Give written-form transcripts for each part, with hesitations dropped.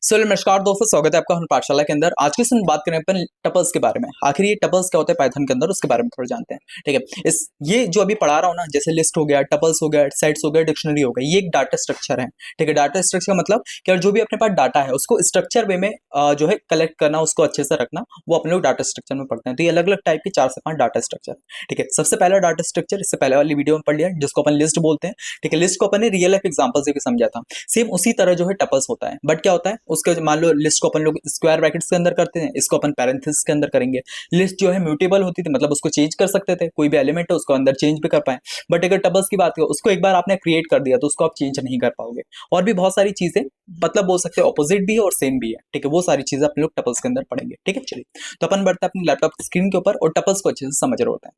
नमस्कार दोस्तों, स्वागत है आपका हमारी पाठशाला के अंदर। आज की इसमें बात करें अपन टपल्स के बारे में। आखिर ये टपल्स क्या होते हैं पाइथन के अंदर, उसके बारे में थोड़ा जानते हैं। ठीक है, इस ये जो अभी पढ़ा रहा हूँ ना, जैसे लिस्ट हो गया, टपल्स हो गया, सेट्स हो गया, डिक्शनरी हो गया, ये एक डाटा स्ट्रक्चर है। ठीक है, डाटा स्ट्रक्चर का मतलब कि जो भी अपने पास डाटा है उसको स्ट्रक्चर वे में जो है कलेक्ट करना, उसको अच्छे से रखना, वो अपने लोग डाटा स्ट्रक्चर में पढ़ते हैं। तो ये अलग अलग टाइप के 4 से 5 डाटा स्ट्रक्चर। ठीक है, सबसे पहला डाटा स्ट्रक्चर इससे पहले वाली वीडियो में पढ़ लिया, जिसको अपन लिस्ट बोलते हैं। ठीक है, लिस्ट को अपन ने रियल लाइफ एग्जांपल से भी समझा था। सेम उसी तरह जो है टपल्स होता है, बट क्या होता है उसके मान लो लिस्ट को अपन लोग स्क्वायर ब्रैकेट्स के अंदर करते हैं, इसको अपन पैरेंथेसिस के अंदर करेंगे। लिस्ट जो है म्यूटेबल होती थी, मतलब उसको चेंज कर सकते थे, कोई भी एलिमेंट है उसको अंदर चेंज भी कर पाए। बट अगर टपल्स की बात करो, उसको एक बार आपने क्रिएट कर दिया तो उसको आप चेंज नहीं कर पाओगे। और भी बहुत सारी चीजें, मतलब बोल सकते हैं ऑपोजिट भी है और सेम भी है। ठीक है, वो सारी चीजें अपने लोग टपल्स के अंदर पढ़ेंगे। ठीक है, चलिए तो अपन बढ़ते हैं अपने लैपटॉप की स्क्रीन के ऊपर और टपल्स को अच्छे से समझ रहे होते हैं।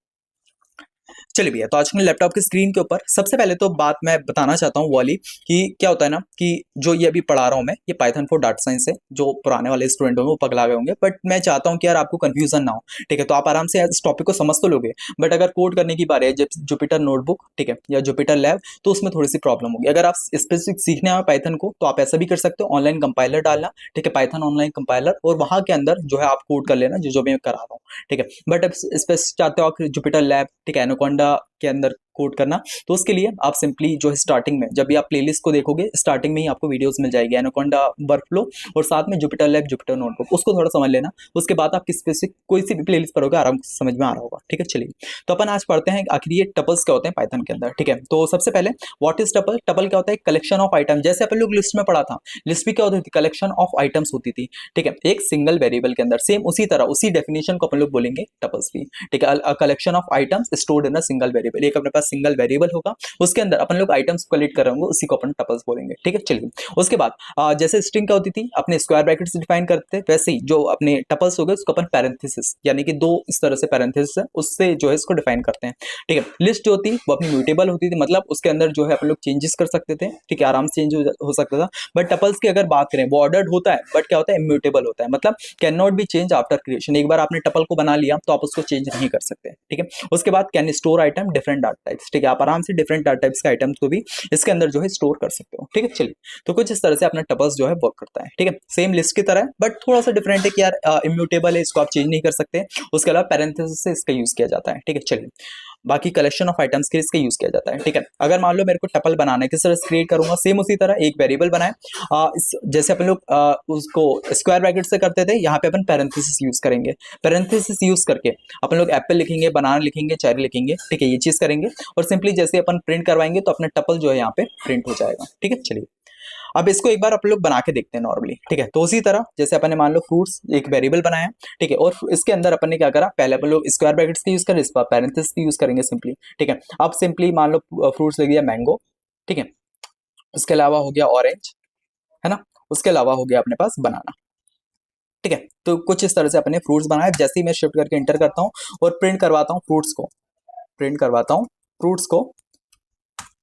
चलिए भैया, तो आज के लैपटॉप की स्क्रीन के ऊपर सबसे पहले तो बात मैं बताना चाहता हूँ वाली कि क्या होता है ना कि जो ये अभी पढ़ा रहा हूँ मैं, ये पाइथन फॉर डाटा साइंस है। जो पुराने वाले स्टूडेंट होंगे वो पगला गए होंगे, बट मैं चाहता हूँ कि यार आपको कंफ्यूजन ना हो। ठीक है, तो आप आराम से इस टॉपिक को समझ तो लोगे, बट अगर कोड करने की बारी है, जब जुपिटर नोटबुक, ठीक है, या जुपिटर लैब, तो उसमें थोड़ी सी प्रॉब्लम होगी। अगर आप स्पेसिफिक सीखने आए पाइथन को तो आप ऐसा भी कर सकते हो, ऑनलाइन कंपाइलर डालना। ठीक है, पाइथन ऑनलाइन कंपाइलर, और वहां के अंदर जो है आप कोड कर लेना, जो मैं करा रहा हूँ। ठीक है, बट अब स्पेसिफिक चाहते हो आप जुपिटर लैब, ठीक है, एनाकोंडा के अंदर कोड करना, तो उसके लिए आप सिंपली जो है स्टार्टिंग में, जब भी आप प्लेलिस्ट को देखोगे, स्टार्टिंग में ही आपको वीडियोस मिल जाएगी एनाकोंडा वर्कफ्लो और साथ में जुपिटर लैब, जुपिटर नोटबुक, उसको थोड़ा समझ लेना। उसके बाद आप किस स्पेसिफिक कोई सी भी प्लेलिस्ट पढ़ोगे, आराम से समझ में आ रहा होगा। ठीक है, चलिए तो अपन आज पढ़ते हैं आखिर ये टपल्स क्या होते हैं पाइथन के अंदर। ठीक है, तो सबसे पहले व्हाट इज टपल। टपल क्या होता है? Collection of item. जैसे अपन लोग लिस्ट में पढ़ा था, लिस्ट भी क्या होती थी? कलेक्शन ऑफ आइटम्स होती थी। ठीक है, एक सिंगल वेरिएबल के अंदर। सेम उसी तरह उसी डेफिनेशन को अपन लोग बोलेंगे टपल्स भी। ठीक है, collection of items stored in a single variable. एक अपने पास सिंगल वेरिएबल होगा, उसके अंदर अपन लोग आइटम्स कलेक्ट कर रहे होंगे, उसी को अपन टपल्स बोलेंगे। ठीक है, चलिए उसके बाद जैसे स्ट्रिंग क्या होती थी, अपने स्क्वायर ब्रैकेट से डिफाइन करते थे, वैसे ही जो अपने टपल्स हो गए उसको अपन पैरेंथेसिस, यानी कि दो इस तरह से पैरेंथेसिस है, उससे जो है इसको डिफाइन करते हैं। ठीक है, लिस्ट जो होती वो अपनी म्यूटेबल होती थी, मतलब उसके अंदर जो है अपन लोग चेंजेस कर सकते थे। ठीक है, आराम से चेंज हो सकता था। बट टपल्स की अगर बात करें, वो ऑर्डर्ड होता है, बट क्या होता है? इम्यूटेबल होता है, मतलब can not be change after creation. एक बार आपने टपल को बना लिया तो आप उसको चेंज नहीं कर सकते। ठीक है, उसके बाद can store item different data types. ठीक है, आप आराम से डिफरेंट डाटा टाइप्स के आइटम्स को भी इसके अंदर जो है स्टोर कर सकते हो। ठीक है, चलिए तो कुछ इस तरह से अपना टपल्स जो है वर्क करता है। ठीक है, सेम लिस्ट की तरह है, बट थोड़ा सा डिफरेंट है कि यार इम्यूटेबल है, इसको आप चेंज नहीं कर सकते। उसके अलावा पैरेंथेसिस से इसका यूज किया जाता है। ठीक है, चलिए बाकी कलेक्शन ऑफ आइटम्स के लिए इसका यूज किया जाता है। ठीक है, अगर मान लो मेरे को टपल बनाना है, किस तरह से क्रिएट करूंगा? सेम उसी तरह एक वेरिएबल बनाए, जैसे अपन लोग उसको स्क्वायर ब्रैकेट से करते थे, यहाँ पे अपन पैरेंथेसिस यूज करेंगे। पैरेंथेसिस यूज करके अपन लोग एप्पल लिखेंगे, बनाना लिखेंगे, चेरी लिखेंगे। ठीक है, ये चीज करेंगे और सिंपली जैसे अपन प्रिंट करवाएंगे तो अपना टपल जो है यहाँ पे प्रिंट हो जाएगा। ठीक है, चलिए अब इसको एक बार अपन लोग बना के देखते हैं नॉर्मली। ठीक है, तो उसी तरह जैसे अपन ने मान लो फ्रूट्स एक वेरिएबल बनाया। ठीक है, और इसके अंदर अपन ने क्या करा, पहले अपन लोग स्क्वायर ब्रैकेट्स का यूज करें, इस बार पैरेंथेसिस का यूज करेंगे सिंपली। ठीक है, अब सिंपली मान लो फ्रूट्स लिख दिया मैंगो। ठीक है, उसके अलावा हो गया ऑरेंज, है ना, उसके अलावा हो गया अपने पास बनाना। ठीक है, तो कुछ इस तरह से अपने फ्रूट्स बनाए। जैसे ही मैं शिफ्ट करके एंटर करता हूँ और प्रिंट करवाता हूँ फ्रूट्स को, प्रिंट करवाता हूँ फ्रूट्स को,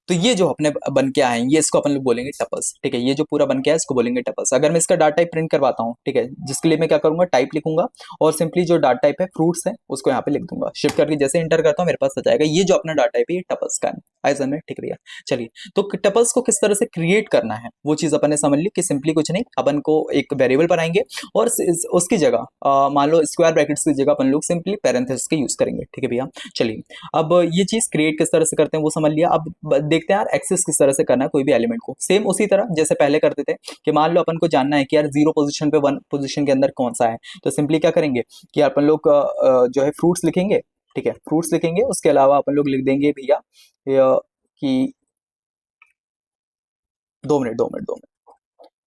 तो ये जो अपने बन के आए हैं, ये इसको अपन लोग बोलेंगे टपल्स। ठीक है, ये जो पूरा बन के आया इसको बोलेंगे टपल्स। अगर मैं इसका डाटा टाइप प्रिंट करवाता हूँ, ठीक है, जिसके लिए मैं क्या करूंगा, टाइप लिखूंगा और सिंपली जो डाटा टाइप है फ्रूट्स है उसको यहाँ पे लिख दूंगा। शिफ्ट करके जैसे एंटर करता हूँ मेरे पास आ जाएगा ये जो अपना डाटा टाइप है, ये टपल्स का है। आई समझ में? ठीक है भैया, चलिए तो टपल्स को किस तरह से क्रिएट करना है वो चीज अपन ने समझ ली कि सिंपली कुछ नहीं, अपन को एक वेरिएबल बनाएंगे और उसकी जगह मान लो स्क्वायर ब्रैकेट्स की जगह अपन लोग सिंपली पैरेंथेसिस का यूज करेंगे। ठीक है भैया, चलिए अब ये चीज क्रिएट किस तरह से करते हैं वो समझ लिया। अब देखते हैं यार एक्सेस किस तरह से करना है कोई भी एलिमेंट को। सेम उसी तरह जैसे पहले करते थे कि मान लो अपन को जानना है कि यार 0 पोजीशन पे 1 पोजीशन के अंदर कौन सा है, तो सिंपली क्या करेंगे कि अपन लोग जो है फ्रूट्स लिखेंगे। ठीक है, फ्रूट्स लिखेंगे, उसके अलावा अपन लोग लिख देंगे भैया कि 2 मिनट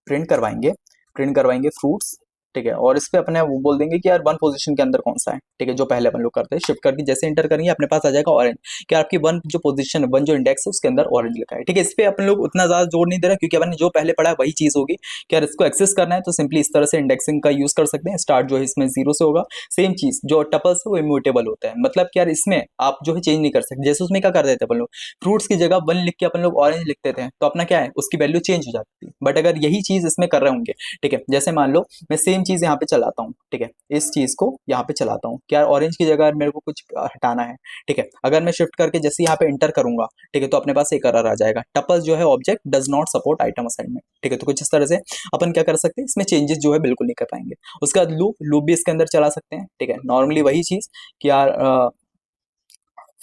प्रिंट करवाएंगे, प्रिंट करवाएंगे फ्रूट्स। ठीक है, और इस पे अपने वो बोल देंगे कि यार 1 पोजीशन के अंदर कौन सा है। ठीक है, जो पहले अपन लोग करते हैं, शिफ्ट करके जैसे एंटर करेंगे अपने पास आ जाएगा ऑरेंज, कि आपकी 1 जो पोजीशन है, 1 जो इंडेक्स है उसके अंदर ऑरेंज लिखा है। ठीक है, इस पे अपन लोग उतना ज्यादा जोर नहीं दे रहा क्योंकि अपन ने जो पहले पढ़ा है वही चीज होगी कि यार इसको एक्सेस करना है तो सिंपली इस तरह से इंडेक्सिंग का यूज कर सकते हैं। स्टार्ट जो है इसमें 0 से होगा। सेम चीज जो टपल्स है वो इम्यूटेबल होता है, मतलब कि यार इसमें आप जो है चेंज नहीं कर सकते। जैसे उसमें क्या कर देते अपन लोग, फ्रूट्स की जगह 1 लिख के अपन लोग ऑरेंज लिखते थे, तो अपना क्या है उसकी वैल्यू चेंज हो जाती थी। बट अगर यही चीज इसमें कर रहे होंगे, ठीक है, जैसे मान लो मैं सेम सेम चीज यहाँ पे चलाता हूँ, ठीक है, इस चीज को यहाँ पे चलाता हूँ क्या ऑरेंज की जगह मेरे को कुछ हटाना है, ठीक है, अगर मैं शिफ्ट करके जैसे यहाँ पे एंटर करूंगा, ठीक है, तो अपने पास एक एरर आ जाएगा, टपल जो है object does not support item assignment, ठीक है, तो कुछ इस तरह से अपन क्या कर सकते हैं, इसमें चेंजेस जो है बिल्कुल नहीं कर पाएंगे। उसके बाद लूप लूप भी इसके अंदर चला सकते हैं, ठीक है, नॉर्मली वही चीज कि यार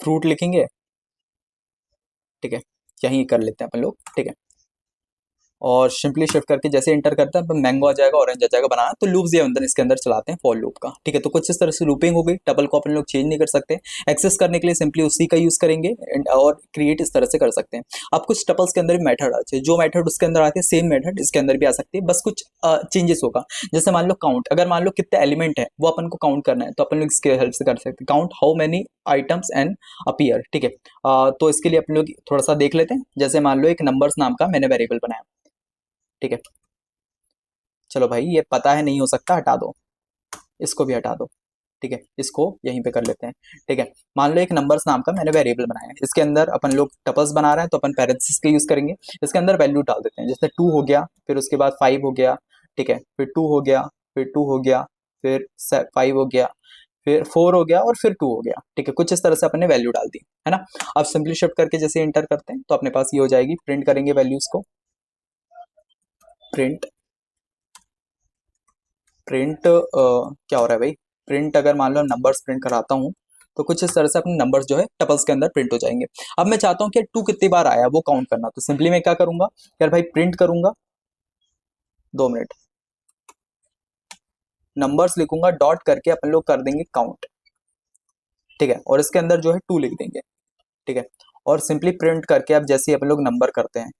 फ्रूट लिखेंगे, ठीक है, यहीं कर लेते हैं अपन लोग, ठीक है, और सिंपली शिफ्ट करके जैसे इंटर करते हैं मैंगो आ जाएगा, ऑरेंज आ जाएगा, बनाना तो लूप्स ये अंदर इसके अंदर चलाते हैं फॉर लूप का, ठीक है, तो कुछ इस तरह से लूपिंग हो गई। टपल को अपन लोग चेंज नहीं कर सकते, एक्सेस करने के लिए सिंपली उसी का यूज करेंगे और क्रिएट इस तरह से कर सकते हैं। अब कुछ टपल्स के अंदर भी मेथड आते हैं, जो मेथड उसके अंदर आते हैं सेम मेथड इसके अंदर भी आ सकती है, बस कुछ चेंजेस होगा। जैसे मान लो काउंट, अगर मान लो कितने एलिमेंट है वो अपन को काउंट करना है, तो अपन लोग इसके हेल्प से कर सकते हैं, count how many items and appear, ठीक है, तो इसके लिए अपन लोग थोड़ा सा देख लेते हैं। जैसे मान लो एक नंबर्स नाम का मैंने वेरिएबल बनाया, ठीक है, चलो भाई ये पता है नहीं हो सकता, हटा दो, इसको भी हटा दो, ठीक है, इसको यहीं पे कर लेते हैं, ठीक है। मान लो एक नंबर्स नाम का मैंने वेरिएबल बनाया है, इसके अंदर अपन लोग टपल्स बना रहे हैं तो अपन पैरेंथेसिस का यूज करेंगे, इसके अंदर वैल्यू डाल देते हैं, जैसे 2 हो गया, फिर उसके बाद 5 हो गया, ठीक है, फिर 2 हो गया, फिर 2 हो गया, फिर 5 हो गया, फिर 4 हो गया और फिर 2 हो गया, ठीक है, कुछ इस तरह से अपने वैल्यू डाल दी, है ना। अब सिंपली शिफ्ट करके जैसे इंटर करते हैं तो अपने पास ये हो जाएगी, प्रिंट करेंगे वैल्यूज को, प्रिंट प्रिंट क्या हो रहा है भाई, प्रिंट अगर मान लो नंबर्स प्रिंट कराता हूँ तो कुछ इस तरह से अपने नंबर्स जो है टपल्स के अंदर प्रिंट हो जाएंगे। अब मैं चाहता हूँ कि 2 कितनी बार आया वो काउंट करना, तो सिंपली मैं क्या करूंगा यार भाई, प्रिंट करूंगा, 2 मिनट, नंबर्स लिखूंगा, डॉट करके अपन लोग कर देंगे काउंट, ठीक है, और इसके अंदर जो है 2 लिख देंगे, ठीक है, और सिंपली प्रिंट करके अब जैसे अपन लोग नंबर करते हैं,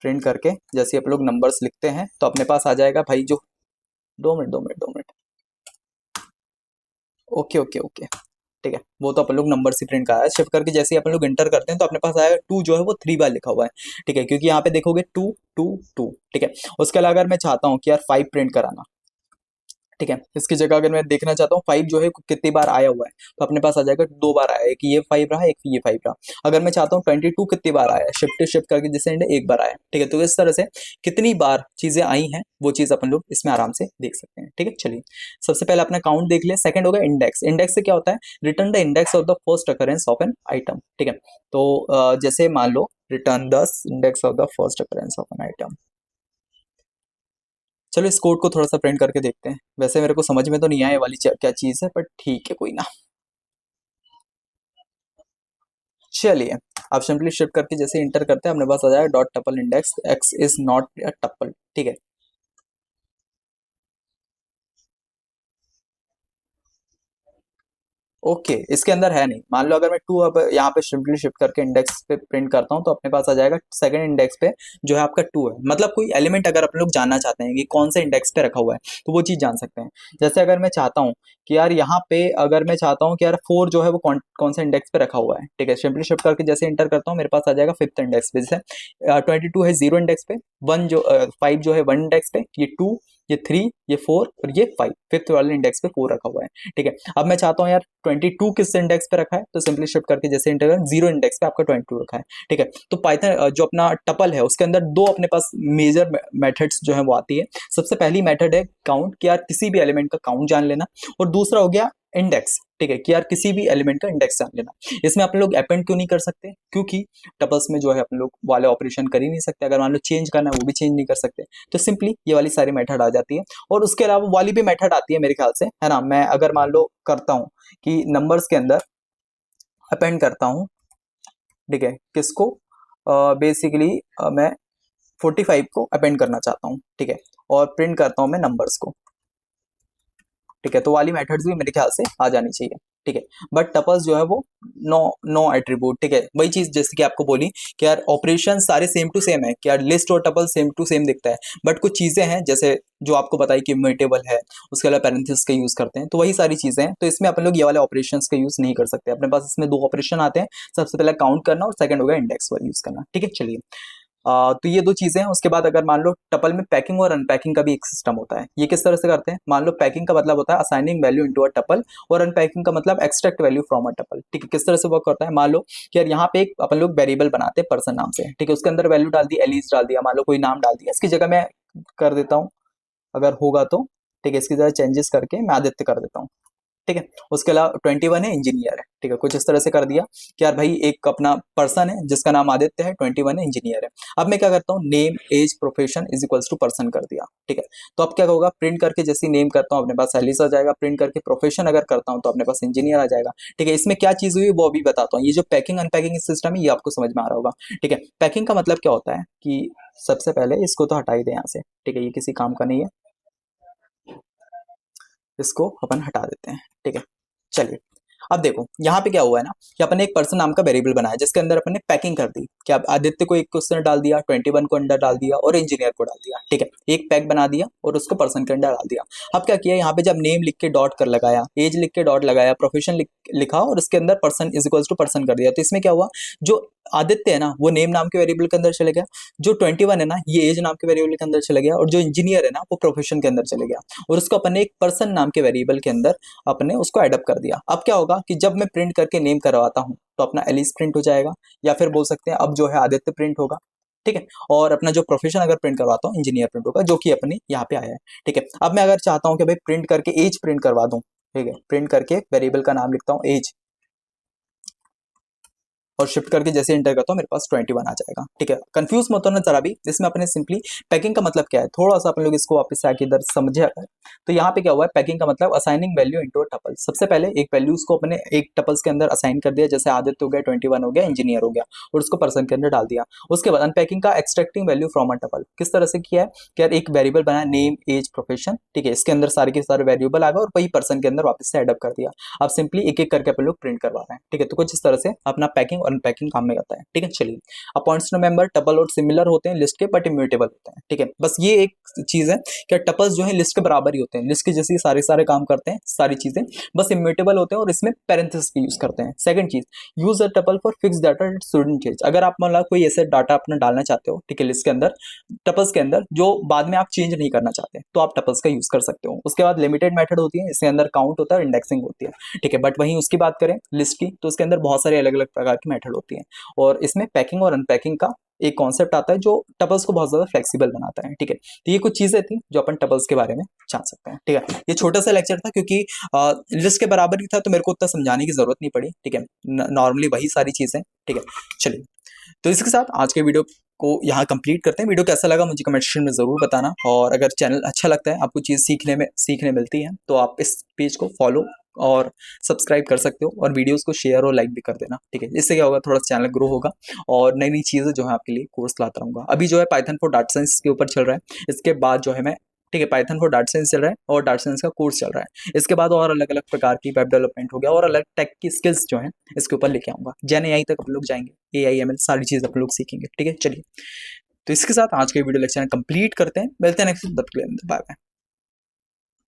प्रिंट करके जैसे अपन लोग नंबर्स लिखते हैं तो अपने पास आ जाएगा भाई जो, 2 minute 2 minute, okay okay okay, ठीक है, वो तो अपन लोग नंबर से प्रिंट करा है। शिफ्ट करके जैसे ही अपन लोग एंटर करते हैं तो अपने पास आएगा 2 जो है वो 3 बार लिखा हुआ है, ठीक है, क्योंकि यहाँ पे देखोगे 2 2 2, ठीक है। उसके अलावा अगर मैं चाहता हूँ कि यार 5 प्रिंट कराना, ठीक है, इसकी जगह अगर मैं देखना चाहता हूँ 5 जो है कितनी बार आया हुआ है, तो अपने पास आ जाएगा 2 बार आया है, एक ये 5 रहा, एक ये 5 रहा। अगर मैं चाहता हूँ 22 कितनी बार आया है, शिफ्ट करके जैसे एक बार आया, ठीक है, तो इस तरह से कितनी बार चीजें आई हैं वो चीज अपन लोग इसमें आराम से देख सकते हैं, ठीक है। चलिए सबसे पहले अपना काउंट देख लिया, सेकंड होगा इंडेक्स। इंडेक्स से क्या होता है, return the index of the first occurrence of an item, ठीक है, तो जैसे मान लो return the index of the first occurrence of an item. चलो इस कोड को थोड़ा सा प्रिंट करके देखते हैं, वैसे मेरे को समझ में तो नहीं आया वाली क्या चीज़ है, बट ठीक है कोई ना। चलिए अब सिंपली शिफ्ट करके जैसे इंटर करते हैं अपने पास आ जाएगा dot tuple index x is not a tuple, ठीक है। ओके इसके अंदर है नहीं, मान लो अगर मैं 2 अब यहाँ पे सिंपली शिफ्ट करके इंडेक्स पे प्रिंट करता हूँ तो अपने पास आ जाएगा सेकंड इंडेक्स पे जो है आपका 2 है, मतलब कोई एलिमेंट अगर अपन लोग जानना चाहते हैं कि कौन से इंडेक्स पे रखा हुआ है तो वो चीज़ जान सकते हैं। जैसे अगर मैं चाहता हूँ कि यार यहाँ पे अगर मैं चाहता हूँ कि यार 4 जो है वो कौन से इंडेक्स पे रखा हुआ है, ठीक है, सिंपली शिफ्ट करके जैसे इंटर करता हूँ मेरे पास आ जाएगा 5th इंडेक्स पे, जैसे 22 है 0 इंडेक्स पे, 5 जो है 1 इंडेक्स पे, ये 2, ये 3, ये 4 और ये 5, 5th वाले इंडेक्स पे 4 रखा हुआ है, ठीक है। अब मैं चाहता हूँ यार 22 किस इंडेक्स पे रखा है, तो सिंपली शिफ्ट करके जैसे इंटर करें 0 इंडेक्स पे आपका 22 रखा है, ठीक है। तो पाइथन जो अपना टपल है उसके अंदर 2 अपने पास मेजर मेथड्स जो है वो आती है। सबसे पहली मेथड है काउंट, कि यार किसी भी एलिमेंट का काउंट जान लेना, और दूसरा हो गया इंडेक्स, ठीक है, कि यार किसी भी एलिमेंट का इंडेक्स जान लेना। इसमें अपन लोग अपेंड क्यों नहीं कर सकते, क्योंकि टपल्स में जो है अपन लोग वाले ऑपरेशन कर ही नहीं सकते, अगर मान लो चेंज करना है वो भी चेंज नहीं कर सकते, तो सिंपली ये वाली सारी मेथड आ जाती है। और उसके अलावा वाली भी मेथड आती है मेरे ख्याल से, है ना, मैं अगर मान लो करता हूँ कि नंबर्स के अंदर अपेंड करता हूँ, ठीक है, किसको, बेसिकली मैं 45 को अपेंड करना चाहता हूँ, ठीक है, और प्रिंट करता हूँ मैं नंबर्स को, ठीक है, तो वाली मेथड्स भी मेरे ख्याल से आ जानी चाहिए, ठीक है। बट टपल्स जो है वो नो नो एट्रीब्यूट, ठीक है, वही चीज जैसे कि आपको बोली कि यार ऑपरेशन सारे सेम टू सेम है, कि यार लिस्ट और टपल सेम टू सेम दिखता है, बट कुछ चीजें हैं जैसे जो आपको बताई कि म्यूटेबल है, उसके अलावा पैरेंथेसिस का यूज करते हैं, तो वही सारी चीजें हैं, तो इसमें अपन लोग ये वाले ऑपरेशन का यूज नहीं कर सकते। अपने पास इसमें 2 ऑपरेशन आते हैं, सबसे पहले काउंट करना और सेकंड होगा इंडेक्स वाला यूज करना, ठीक है। चलिए तो ये 2 चीजें हैं। उसके बाद अगर मान लो टपल में पैकिंग और अनपैकिंग का भी एक सिस्टम होता है, ये किस तरह से करते हैं, मान लो पैकिंग का मतलब होता है assigning value into a tuple, और अनपैकिंग का मतलब extract value from a tuple, ठीक है। किस तरह से वर्क करता है, मान लो कि यार यहाँ पे एक अपन लोग वेरिएबल बनाते हैं पर्सन नाम से, ठीक है, उसके अंदर वैल्यू डाल दी, एलिस डाल दिया, मान लो कोई नाम डाल दिया, इसकी जगह मैं कर देता हूँ अगर होगा तो ठीक है, इसकी जगह चेंजेस करके मैं आदित्य कर देता हूँ। ठीक है, उसके अलावा 21 है, इंजीनियर है। ठीक है, कुछ इस तरह से कर दिया कि यार भाई एक अपना पर्सन है जिसका नाम आदित्य है, 21 है, इंजीनियर है। अब मैं क्या करता हूँ, name as profession is equals to person कर दिया। ठीक है, तो अब क्या होगा, प्रिंट करके जैसे नेम करता हूँ अपने पास एलिस आ जाएगा, प्रिंट करके प्रोफेशन अगर करता हूँ तो अपने पास इंजीनियर आ जाएगा। ठीक है, इसमें क्या चीज हुई वो अभी बताता हूँ। ये जो पैकिंग अनपैकिंग सिस्टम है ये आपको समझ में आ रहा होगा। ठीक है, पैकिंग का मतलब क्या होता है कि सबसे पहले इसको तो हटा ही दें यहाँ से। ठीक है, ये किसी काम का नहीं है, इसको अपन हटा देते हैं। ठीक है, चलिए अब देखो यहाँ पे क्या हुआ है ना कि अपन ने एक पर्सन नाम का वेरिएबल बनाया जिसके अंदर अपन ने पैकिंग कर दी कि अब आदित्य को एक क्वेश्चन डाल दिया, 21 को अंदर डाल दिया और इंजीनियर को डाल दिया। ठीक है, एक पैक बना दिया और उसको पर्सन के अंदर डाल दिया। अब क्या किया, यहाँ पे जब नेम लिख के डॉट कर लगाया, एज लिख के डॉट लगाया, प्रोफेशन लिखा और उसके अंदर person is equals to person कर दिया, तो इसमें क्या हुआ, जो आदित्य है ना वो नेम नाम के वेरिएबल के अंदर चले गया, जो 21 है ना ये एज नाम के वेरिएबल के अंदर चले गया, और जो इंजीनियर है ना वो प्रोफेशन के अंदर चले गया, और उसको अपन ने एक पर्सन नाम के वेरिएबल के अंदर अपने उसको एडअप कर दिया। अब क्या होगा कि जब मैं प्रिंट करके नेम करवाता हूँ तो अपना एलिस प्रिंट हो जाएगा, या फिर बोल सकते हैं अब जो है आदित्य प्रिंट होगा। ठीक है, और अपना जो प्रोफेशन अगर प्रिंट करवाता हूँ इंजीनियर प्रिंट होगा, जो कि अपने यहाँ पे आया है। ठीक है, अब मैं अगर चाहता हूँ कि भाई प्रिंट करके एज प्रिंट करवा दूँ, ठीक है, प्रिंट करके वेरिएबल का नाम लिखता हूँ एज, और शिफ्ट करके जैसे एंटर करता हूँ मेरे पास 21 आ जाएगा। ठीक है, कंफ्यूज मत होना जरा भी, इसमें अपने सिंपली पैकिंग का मतलब क्या है थोड़ा सा अपन लोग इसको वापस से आके इधर समझे अगर, तो यहाँ पे क्या हुआ है, पैकिंग का मतलब assigning value into a tuple. सबसे पहले एक वैल्यूज को अपने एक टपल्स के अंदर असाइन कर दिया, जैसे आदित्य हो गया, 21 हो गया, इंजीनियर हो गया, और उसको पर्सन के अंदर डाल दिया। उसके बाद अनपैकिंग का extracting value from a tuple किस तरह से किया है कि यार एक वेरिएबल बनाया नेम एज प्रोफेशन, ठीक है, इसके अंदर सारे के सारे वेरिएबल आ गए और वही पर्सन के अंदर वापस से एडअप कर दिया। अब सिंपली एक एक करके अपन लोग प्रिंट करवा रहे हैं। ठीक है, तो कुछ इस तरह से अपना पैकिंग और अनपैकिंग काम में आता है। ठीक है, चलिए अब पॉइंट्स टू मेंबर, टपल और सिमिलर होते हैं लिस्ट के बट इम्यूटेबल होते हैं। ठीक है, बस ये एक चीज है कि टपल्स जो है लिस्ट के बराबर ही होते हैं, लिस्ट के जैसे सारे सारे काम करते हैं सारी चीजें, बस इम्यूटेबल होते हैं और इसमें पैरेंथेसिस की यूज करते हैं। सेकंड चीज, use a tuple for fix data it shouldn't change. अगर आप मतलब कोई ऐसे डाटा अपना डालना चाहते हो, ठीक है, लिस्ट के अंदर टपल्स के अंदर जो बाद में आप चेंज नहीं करना चाहते तो आप टपल्स का यूज कर सकते हो। उसके बाद लिमिटेड मेथड होती है, इसके अंदर काउंट होता है और इंडेक्सिंग होती है। ठीक है, बट वहीं उसकी बात करें लिस्ट की तो उसके अंदर बहुत सारे अलग अलग प्रकार की मेथड होती है, और इसमें पैकिंग और अनपैकिंग का एक कॉन्सेप्ट आता है जो टपल्स को बहुत ज्यादा फ्लेक्सिबल बनाता है। ठीक है, तो ये कुछ चीजें थी जो अपन टपल्स के बारे में जान सकते हैं। ठीक है, ये छोटा सा लेक्चर था क्योंकि लिस्ट के बराबर ही था तो मेरे को उतना समझाने की जरूरत नहीं पड़ी। ठीक है, नॉर्मली वही सारी चीजें। ठीक है, चलिए तो इसके साथ आज के वीडियो को यहाँ कंप्लीट करते हैं। वीडियो कैसा लगा मुझे कमेंट सेक्शन में ज़रूर बताना, और अगर चैनल अच्छा लगता है, आपको चीज़ सीखने मिलती है तो आप इस पेज को फॉलो और सब्सक्राइब कर सकते हो, और वीडियोस को शेयर और लाइक भी कर देना। ठीक है, इससे क्या होगा, थोड़ा सा चैनल ग्रो होगा और नई नई चीज़ें जो है आपके लिए कोर्स लाता रहूँगा। अभी जो है पाइथन फॉर डाटा साइंस के ऊपर चल रहा है, इसके बाद जो है मैं, ठीक है, पाइथन फॉर डाटा साइंस चल रहा है और डाटा साइंस का कोर्स चल रहा है। इसके बाद और अलग अलग प्रकार की वेब डेवलपमेंट हो गया और अलग टेक की स्किल्स जो है इसके ऊपर लेके आऊँगा। जैन एआई तक हम लोग जाएंगे, एआई एमएल सारी चीज़ आप लोग सीखेंगे। ठीक है, चलिए तो इसके साथ आज के वीडियो लेक्चर कंप्लीट करते हैं, मिलते हैं नेक्स्ट, बाय बाय।